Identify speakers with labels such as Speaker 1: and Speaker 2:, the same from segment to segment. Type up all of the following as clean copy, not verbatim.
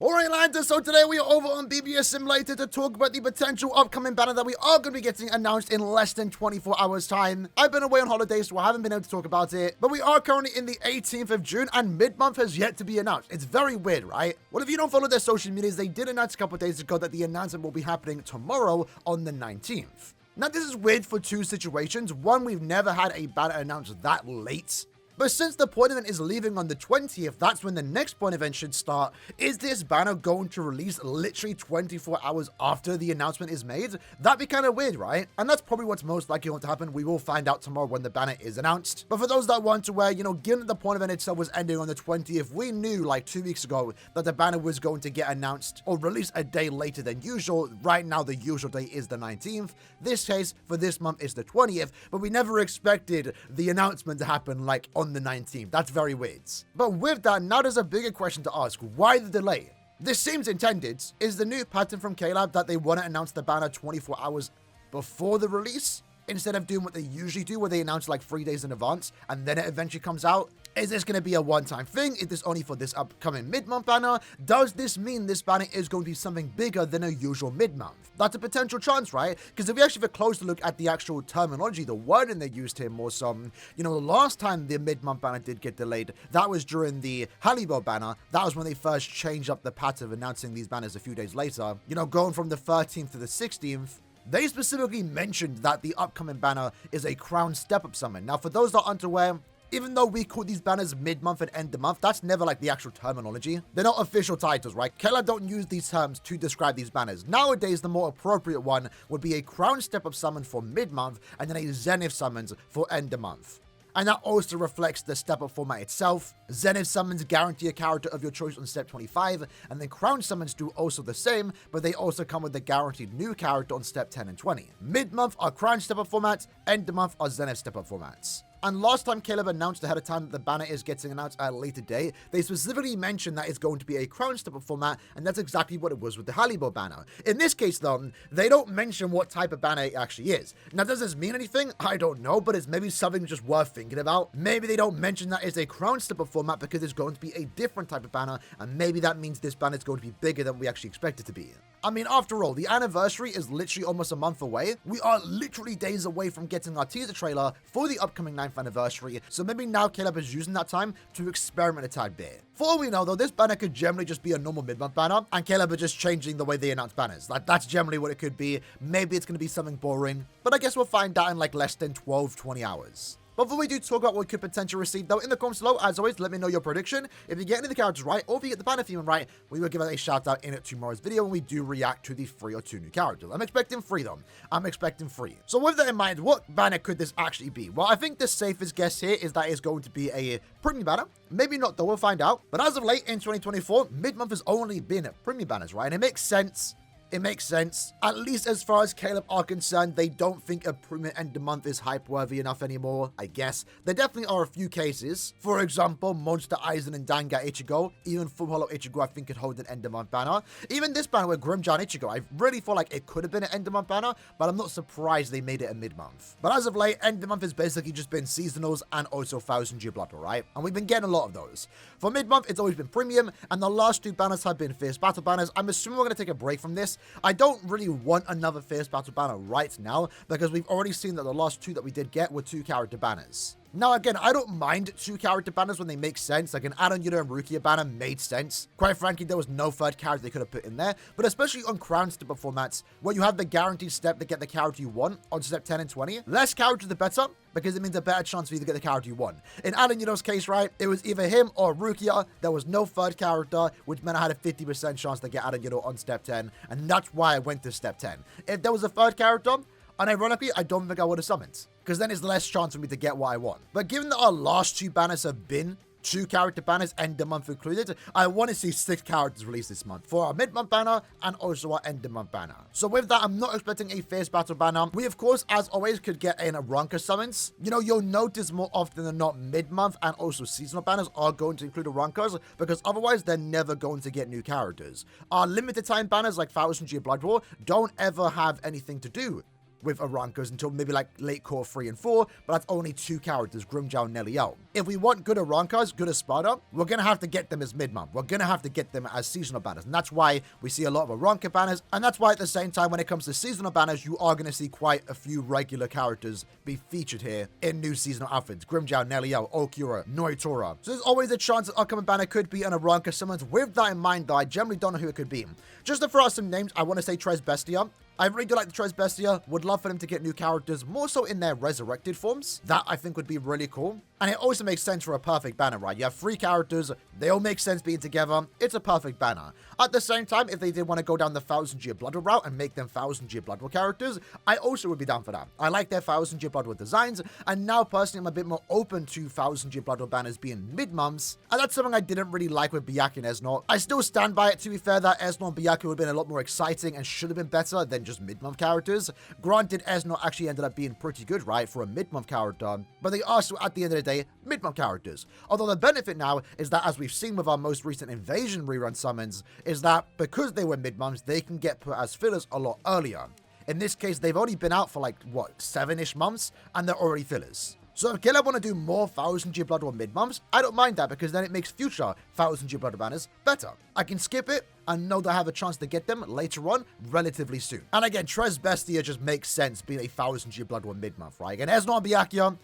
Speaker 1: Alright lads, so today we are over on BBS Simulator to talk about the potential upcoming banner that we are going to be getting announced in less than 24 hours time. I've been away on holiday, so I haven't been able to talk about it, but we are currently in the 18th of June and mid-month has yet to be announced. It's very weird, right? Well, if you don't follow their social medias, they did announce a couple of days ago that the announcement will be happening tomorrow on the 19th. Now, this is weird for two situations. One, we've never had a banner announced that late. But since the point event is leaving on the 20th, that's when the next point event should start. Is this banner going to release literally 24 hours after the announcement is made? That'd be kind of weird, right? And that's probably what's most likely going to happen. We will find out tomorrow when the banner is announced. But for those that want to wear, given that the point event itself was ending on the 20th, we knew like 2 weeks ago that the banner was going to get announced or released a day later than usual. Right now, the usual day is the 19th. This case, for this month, is the 20th, but we never expected the announcement to happen like on the 19th. That's very weird. But with that, now there's a bigger question to ask. Why the delay? This seems intended. Is the new pattern from KLab that they want to announce the banner 24 hours before the release, instead of doing what they usually do where they announce like 3 days in advance and then it eventually comes out? Is this going to be a one-time thing? Is this only for this upcoming mid-month banner? Does this mean this banner is going to be something bigger than a usual mid-month? That's a potential chance, right? Because if we actually have a closer look at the actual terminology, the wording they used here more so, the last time the mid-month banner did get delayed, that was during the Halliburton banner. That was when they first changed up the pattern of announcing these banners a few days later. Going from the 13th to the 16th, they specifically mentioned that the upcoming banner is a crown step-up summon. Now, for those that aren't aware, even though we call these banners mid-month and end of month, that's never like the actual terminology. They're not official titles, right? KLab don't use these terms to describe these banners. Nowadays, the more appropriate one would be a crown step-up summon for mid-month and then a zenith summons for end of month. And that also reflects the step-up format itself. Zenith summons guarantee a character of your choice on step 25, and then Crown summons do also the same, but they also come with the guaranteed new character on step 10 and 20. Mid-month are Crown step-up formats, end of month are Zenith step-up formats. And last time KLab announced ahead of time that the banner is getting announced at a later date, they specifically mentioned that it's going to be a crown step-up format, and that's exactly what it was with the Halliburton banner. In this case, though, they don't mention what type of banner it actually is. Now, does this mean anything? I don't know, but it's maybe something just worth thinking about. Maybe they don't mention that it's a crown step-up format because it's going to be a different type of banner, and maybe that means this banner is going to be bigger than we actually expect it to be. I mean, after all, the anniversary is literally almost a month away. We are literally days away from getting our teaser trailer for the upcoming 9th anniversary, so maybe now KLab is using that time to experiment a tad bit. For all we know, though, this banner could generally just be a normal mid-month banner, and KLab are just changing the way they announce banners. Like, that's generally what it could be. Maybe it's going to be something boring, but I guess we'll find out in like less than 12-20 hours. Before we do talk about what we could potentially receive, though, in the comments below, as always, let me know your prediction. If you get any of the characters right, or if you get the banner theme right, we will give it a shout out in tomorrow's video when we do react to the 3 or 2 new characters. I'm expecting 3, though. I'm expecting 3. So with that in mind, what banner could this actually be? Well, I think the safest guess here is that it's going to be a premium banner. Maybe not, though, we'll find out. But as of late in 2024, mid-month has only been premium banners, right? And it makes sense. It makes sense. At least as far as KLab are concerned, they don't think a premium end of month is hype-worthy enough anymore, I guess. There definitely are a few cases. For example, Monster Aizen and Danga Ichigo. Even Full Hollow Ichigo, I think, could hold an end of month banner. Even this banner with Grimjan Ichigo, I really feel like it could have been an end of month banner, but I'm not surprised they made it a mid-month. But as of late, end of month has basically just been seasonals and also 1000 Year Blood Bowl, right? And we've been getting a lot of those. For mid-month, it's always been premium, and the last 2 banners have been Fierce Battle banners. I'm assuming we're going to take a break from this. I don't really want another Fierce Battle banner right now because we've already seen that the last 2 that we did get were 2 character banners. Now, again, I don't mind 2 character banners when they make sense. Like an Adan Yuta and Rukia banner made sense. Quite frankly, there was no third character they could have put in there. But especially on crown step formats, where you have the guaranteed step to get the character you want on step 10 and 20, less characters the better, because it means a better chance for you to get the character you want. In Adan Yuta's case, right, it was either him or Rukia. There was no third character, which meant I had a 50% chance to get Adan Yuta on step 10, and that's why I went to step 10. If there was a third character, and ironically, I don't think I would have summoned, because then it's less chance for me to get what I want. But given that our last 2 banners have been 2 character banners, end of month included, I want to see 6 characters released this month for our mid-month banner and also our end of month banner. So with that, I'm not expecting a Fierce Battle banner. We, of course, as always, could get in a Ranka summons. You'll notice more often than not mid-month and also seasonal banners are going to include a Rankas, because otherwise they're never going to get new characters. Our limited time banners like 1000 Year Blood War don't ever have anything to do with Arankas until maybe like late core 3 and 4, but that's only 2 characters, Grimmjow and Neliel. If we want good Arankas, good Espada, we're going to have to get them as mid-month. We're going to have to get them as seasonal banners, and that's why we see a lot of Aranka banners, and that's why at the same time when it comes to seasonal banners, you are going to see quite a few regular characters be featured here in new seasonal outfits. Grimmjow, Neliel, Okura, Noitora. So there's always a chance that upcoming banner could be an Aranka summons. With that in mind though, I generally don't know who it could be. Just to throw out some names, I want to say Tres Bestia. I really do like the Tres Bestia. Would love for them to get new characters, more so in their resurrected forms. That I think would be really cool. And it also makes sense for a perfect banner, right? You have 3 characters, they all make sense being together. It's a perfect banner. At the same time, if they did want to go down the 1000-year Blood War route and make them 1000-year Blood War characters, I also would be down for that. I like their 1000-year Blood War designs, and now personally I'm a bit more open to 1000-year Blood War banners being mid-months, and that's something I didn't really like with Byaku and Esnor. I still stand by it, to be fair, that Esnor and Byaku would have been a lot more exciting and should have been better than just mid-month characters. Granted, Esnor actually ended up being pretty good, right, for a mid-month character, but they are still, at the end of the day, mid-month characters. Although the benefit now is that, as we've seen with our most recent Invasion rerun summons, is that because they were mid-months, they can get put as fillers a lot earlier. In this case, they've only been out for like, what, 7-ish months, and they're already fillers. So if Caleb want to do more 1000-year Blood War mid-months, I don't mind that, because then it makes future 1000-year Blood War banners better. I can skip it and know that I have a chance to get them later on relatively soon. And again, Tres Bestia just makes sense being a 1000-year Blood War mid-month, right? Again, Esnor and Byaku,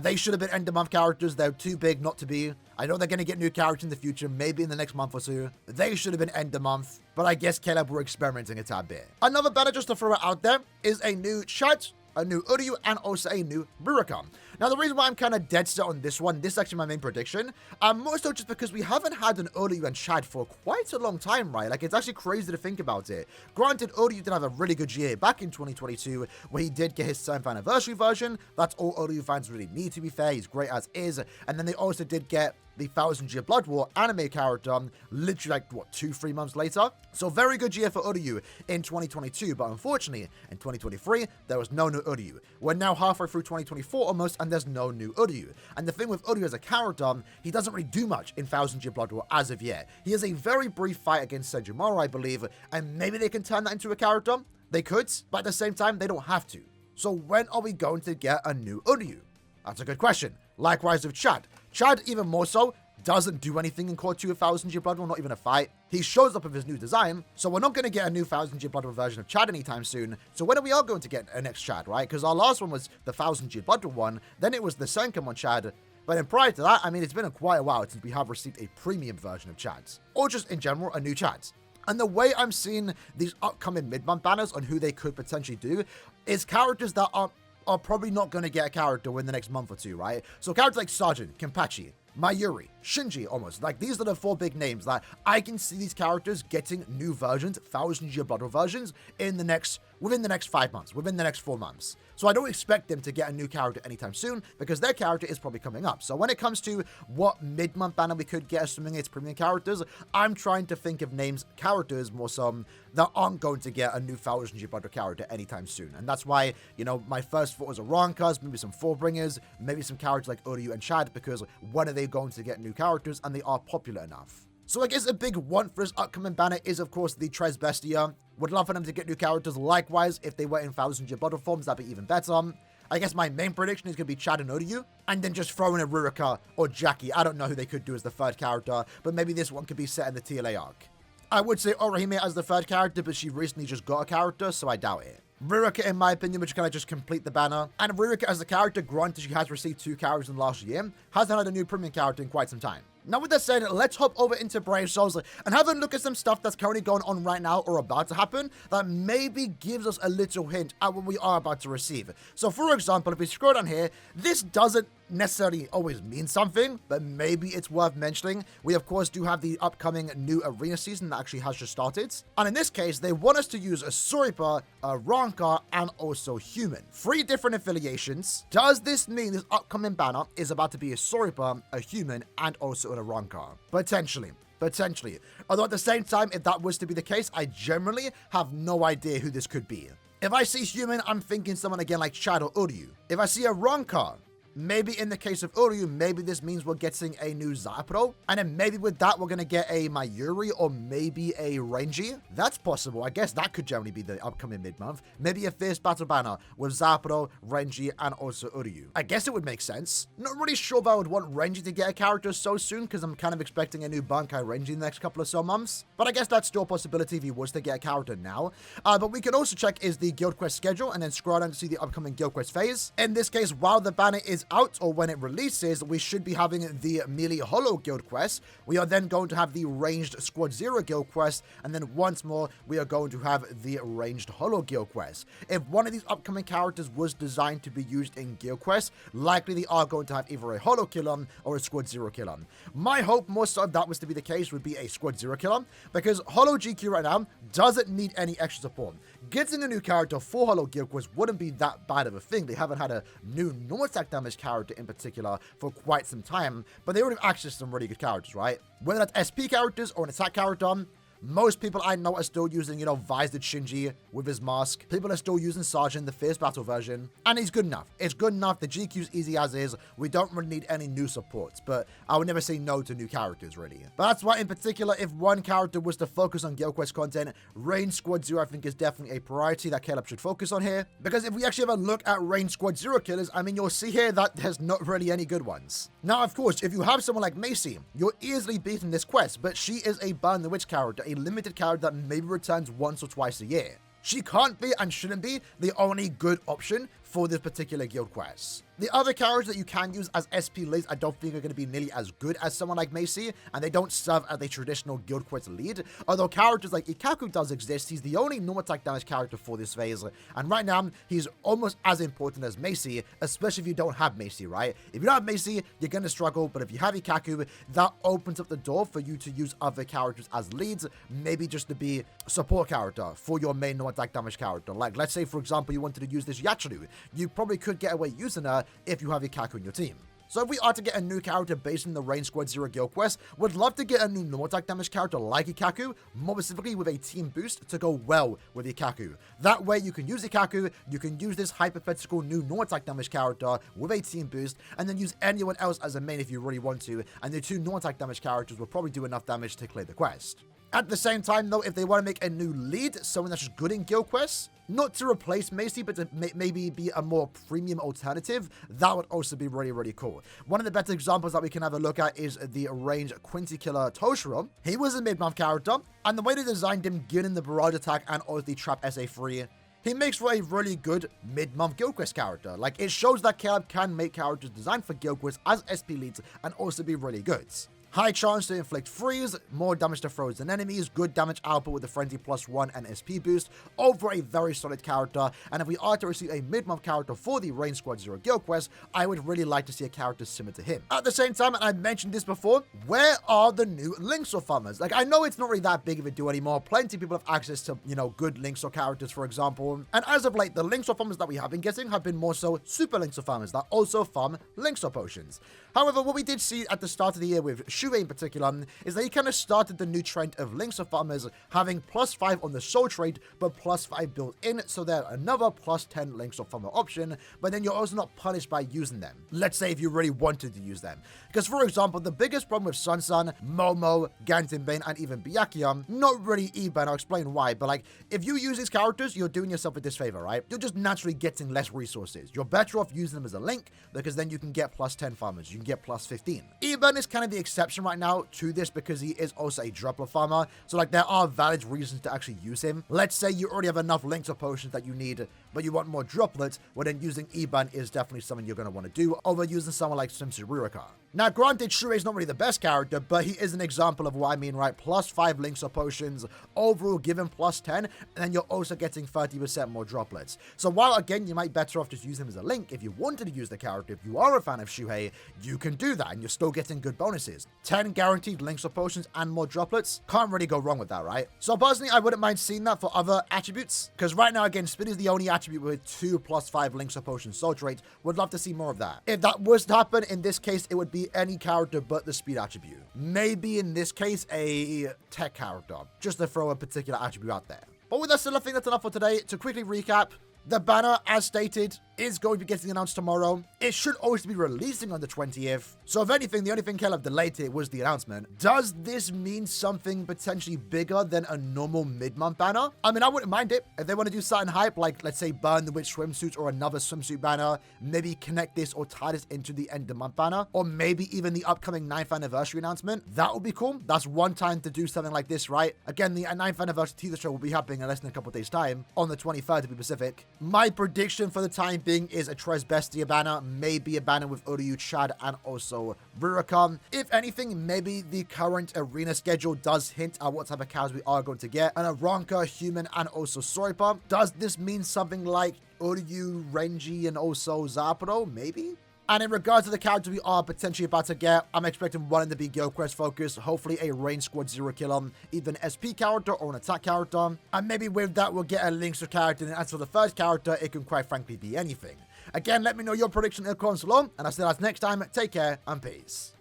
Speaker 1: they should have been end-of-month characters. They're too big not to be. I know they're going to get new characters in the future, maybe in the next month or two. They should have been end-of-month, but I guess Caleb were experimenting a tad bit. Another banner, just to throw it out there, is a new Chad, a new Uryu, and also a new Rurika. Now, the reason why I'm kind of dead set on this one, this is actually my main prediction, more so just because we haven't had an Uryu and Chad for quite a long time, right? Like, it's actually crazy to think about it. Granted, Uryu did have a really good year back in 2022, where he did get his 7th anniversary version. That's all Uryu fans really need, to be fair. He's great as is. And then they also did get the 1000-year Blood War anime character literally like, what, 2-3 months later? So very good year for Uryu in 2022, but unfortunately, in 2023, there was no new Uryu. We're now halfway through 2024 almost, and there's no new Uryu. And the thing with Uryu as a character, he doesn't really do much in 1000-year Blood War as of yet. He has a very brief fight against Senjumaru, I believe, and maybe they can turn that into a character. They could, but at the same time, they don't have to. So when are we going to get a new Uryu? That's a good question. Likewise with Chad. Chad, even more so, doesn't do anything in Core 2 of 1000-year Blood War, not even a fight. He shows up with his new design, so we're not going to get a new 1000-year Blood War version of Chad anytime soon. So when are we all going to get a next Chad, right? Because our last one was the 1000-year Blood War one, then it was the Senkamon Chad. But then prior to that, I mean, it's been quite a while since we have received a premium version of Chads. Or just in general, a new Chad. And the way I'm seeing these upcoming mid-month banners on who they could potentially do is characters that are probably not going to get a character within the next month or two, right? So characters like Sergeant, Kenpachi, Mayuri, Shinji almost. Like, these are the 4 big names that I can see these characters getting new versions, 1000-year Blood War versions, within the next 5 months, within the next 4 months. So I don't expect them to get a new character anytime soon, because their character is probably coming up. So when it comes to what mid-month banner we could get, assuming it's premium characters, I'm trying to think of characters more so, that aren't going to get a new 1000-year Blood War character anytime soon. And that's why, you know, my first thought was Arankas, maybe some Forbringers, maybe some characters like Uryu and Chad, because when are they going to get new characters, and they are popular enough. So I guess a big one for this upcoming banner is, of course, the Tres Bestia. Would love for them to get new characters. Likewise, if they were in 1000-year Blood War forms, that'd be even better. I guess my main prediction is going to be Chad and Uryu, and then just throw in a Rurika or Jackie. I don't know who they could do as the 3rd character, but maybe this one could be set in the TLA arc. I would say Orihime as the 3rd character, but she recently just got a character, so I doubt it. Rurika, in my opinion, would kind of just complete the banner. And Rurika as a character, granted she has received 2 characters in the last year, hasn't had a new premium character in quite some time. Now with that said, let's hop over into Brave Souls and have a look at some stuff that's currently going on right now or about to happen that maybe gives us a little hint at what we are about to receive. So for example, if we scroll down here, this doesn't necessarily always mean something, but maybe it's worth mentioning. We of course do have the upcoming new arena season that actually has just started. And in this case, they want us to use a Soripa, a Rankar, and also Human. 3 different affiliations. Does this mean this upcoming banner is about to be a Soripa, a Human, and also an Rankar? Potentially. Although at the same time, if that was to be the case, I generally have no idea who this could be. If I see Human, I'm thinking someone again like Chad or Uryu. If I see a Rankar, Maybe in the case of Uryu, maybe this means we're getting a new Zapro, and then maybe with that we're going to get a Mayuri or maybe a Renji. That's possible. I guess that could generally be the upcoming mid-month. Maybe a Fierce Battle banner with Zapro, Renji, and also Uryu. I guess it would make sense. Not really sure if I would want Renji to get a character so soon, because I'm kind of expecting a new Bankai Renji in the next couple of so months. But I guess that's still a possibility if he was to get a character now. But we can also check is the Guild Quest schedule and then scroll down to see the upcoming Guild Quest phase. In this case, while the banner is out or when it releases, we should be having the Melee Holo Guild Quest. We are then going to have the Ranged Squad Zero Guild Quest, and then once more we are going to have the Ranged Holo Guild Quest. If one of these upcoming characters was designed to be used in Guild Quest, likely they are going to have either a Holo Killon or a Squad Zero Killon. My hope, more so if that was to be the case, would be a Squad Zero Killon, because Holo GQ right now doesn't need any extra support. Getting a new character for Holo Guild Quest wouldn't be that bad of a thing. They haven't had a new normal attack damage character in particular for quite some time, but they already have access to some really good characters, right? Whether that's SP characters or an attack character, most people I know are still using, Visored Shinji with his mask. People are still using Sergeant, the Fierce Battle version. And he's good enough. It's good enough. The GQ's easy as is. We don't really need any new supports. But I would never say no to new characters, really. But that's why, in particular, if one character was to focus on Guild Quest content, Range Squad Zero, I think, is definitely a priority that Caleb should focus on here. Because if we actually have a look at Range Squad Zero killers, I mean, you'll see here that there's not really any good ones. Now, of course, if you have someone like Macy, you're easily beating this quest. But she is a Burn the Witch character, a limited character that maybe returns once or twice a year. She can't be and shouldn't be the only good option for this particular guild quest. The other characters that you can use as SP leads I don't think are going to be nearly as good as someone like Macy, and they don't serve as a traditional guild quest lead, although characters like Ikkaku does exist. He's the only normal attack damage character for this phase, and right now he's almost as important as Macy, especially if you don't have Macy, right? If you don't have Macy, you're going to struggle, but if you have Ikkaku, that opens up the door for you to use other characters as leads, maybe just to be support character for your main normal attack damage character. Like, let's say, for example, you wanted to use this Yachiru. You probably could get away using her if you have Ikkaku in your team. So if we are to get a new character based on the Range Squad Zero Guild Quest, would love to get a new normal attack damage character like Ikkaku, more specifically with a team boost to go well with Ikkaku. That way you can use Ikkaku, you can use this hypothetical new normal attack damage character with a team boost, and then use anyone else as a main if you really want to, and the two normal attack damage characters will probably do enough damage to clear the quest. At the same time, though, if they want to make a new lead, someone that's just good in guild quests, not to replace Macy, but to maybe be a more premium alternative, that would also be really, really cool. One of the better examples that we can have a look at is the Range Quincy Killer Toshiro. He was a mid-month character, and the way they designed him, given the Barrage Attack and also the Trap SA3, he makes for a really good mid-month Guild Quest character. Like, it shows that Caleb can make characters designed for Guild Quest as SP leads and also be really good. High chance to inflict freeze, more damage to frozen enemies, good damage output with the Frenzy +1 and SP boost, over a very solid character, and if we are to receive a mid-month character for the Range Squad Zero Guild Quest, I would really like to see a character similar to him. At the same time, and I mentioned this before, where are the new Linksaw farmers? Like, I know it's not really that big of a deal anymore, plenty of people have access to, good Linksaw characters, for example, and as of late, the Linksaw farmers that we have been getting have been more so Super Linksaw farmers that also farm Linksaw potions. However, what we did see at the start of the year with Shuei in particular is that he kind of started the new trend of Linksaw farmers having +5 on the soul trait, but +5 built in, so they're another +10 Linksaw farmer option, but then you're also not punished by using them. Let's say if you really wanted to use them. Because for example, the biggest problem with Sun, Momo, Gantenbane, and even Byakuya, not really Iba, and I'll explain why, but like, if you use these characters, you're doing yourself a disfavor, right? You're just naturally getting less resources. You're better off using them as a link, because then you can get +10 farmers, you can get +15. Iban is kind of the exception right now to this because he is also a droplet farmer, so like there are valid reasons to actually use him. Let's say you already have enough Linksaw potions that you need, but you want more droplets, well then using Iban is definitely something you're going to want to do over using someone like Tsuruka. Now granted, Shuei is not really the best character, but he is an example of what I mean, right? +5 Linksaw potions, overall given +10, and then you're also getting 30% more droplets. So while again, you might better off just use him as a link, if you wanted to use the character, if you are a fan of Shuei, you can do that and you're still getting good bonuses. 10 guaranteed Linksaw potions and more droplets, can't really go wrong with that, right? So personally, I wouldn't mind seeing that for other attributes, because right now, again, Spin is the only attribute with 2 +5 Linksaw potions soul trait. Would love to see more of that. If that was to happen, in this case, it would be any character but the speed attribute. Maybe in this case, a tech character, just to throw a particular attribute out there. But with that said, I think that's enough for today. To quickly recap, the banner, as stated, is going to be getting announced tomorrow. It should also be releasing on the 20th. So if anything, the only thing Caleb delayed it was the announcement. Does this mean something potentially bigger than a normal mid-month banner? I mean, I wouldn't mind it. If they want to do something hype, like let's say Burn the Witch swimsuit or another swimsuit banner, maybe connect this or tie this into the end of month banner, or maybe even the upcoming 9th anniversary announcement, that would be cool. That's one time to do something like this, right? Again, the 9th anniversary teaser show will be happening in less than a couple days time, on the 23rd to be specific. My prediction for the time being is a Trez Bestia banner, maybe a banner with Odoyu, Chad, and also Rurikon. If anything, maybe the current arena schedule does hint at what type of cows we are going to get. An Aronka, Human, and also Soripa. Does this mean something like Odoyu, Renji, and also Zaporo? Maybe? And in regards to the character we are potentially about to get, I'm expecting one to be Gilquest focused, hopefully a Rain Squad Zero Killer, either an SP character or an attack character. And maybe with that, we'll get a Linkster character, and as for the first character, it can quite frankly be anything. Again, let me know your prediction in the comments below, and I'll see you guys next time. Take care, and peace.